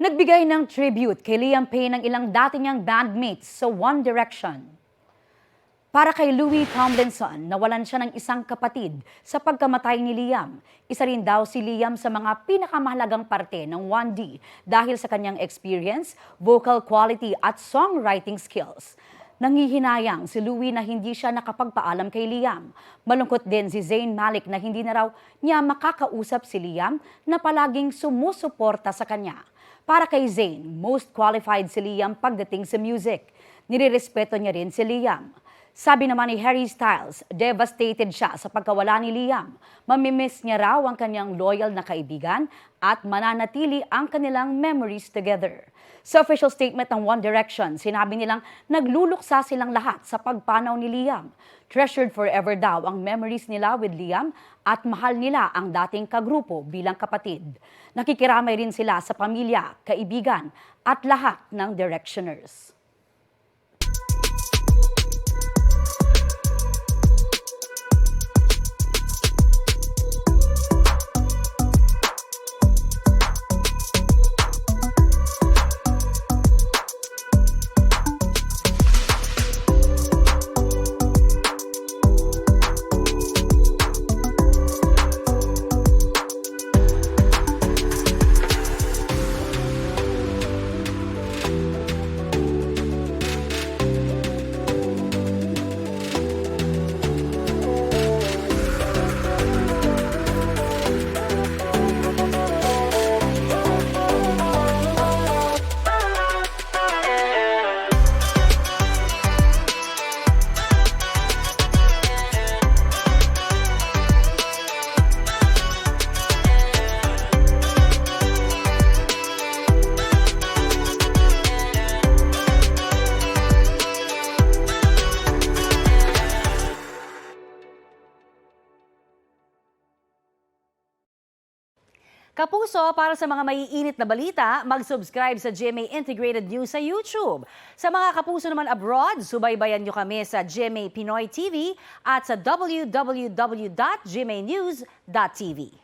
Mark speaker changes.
Speaker 1: Nagbigay ng tribute kay Liam Payne ng ilang dati niyang bandmates sa One Direction. Para kay Louis Tomlinson, nawalan siya ng isang kapatid sa pagkamatay ni Liam. Isa rin daw si Liam sa mga pinakamahalagang parte ng 1D dahil sa kanyang experience, vocal quality at songwriting skills. Nanghihinayang si Louis na hindi siya nakapagpaalam kay Liam. Malungkot din si Zayn Malik na hindi na raw niya makakausap si Liam na palaging sumusuporta sa kanya. Para kay Zayn, most qualified si Liam pagdating sa music. Nirerespeto niya rin si Liam. Sabi naman ni Harry Styles, devastated siya sa pagkawala ni Liam. Mamimiss niya raw ang kanyang loyal na kaibigan at mananatili ang kanilang memories together. Sa official statement ng One Direction, sinabi nilang nagluluksa silang lahat sa pagpanaw ni Liam. Treasured forever daw ang memories nila with Liam at mahal nila ang dating kagrupo bilang kapatid. Nakikiramay rin sila sa pamilya, kaibigan at lahat ng Directioners.
Speaker 2: Kapuso, para sa mga maiinit na balita, mag-subscribe sa GMA Integrated News sa YouTube. Sa mga kapuso naman abroad, subaybayan nyo kami sa GMA Pinoy TV at sa www.gmanews.tv.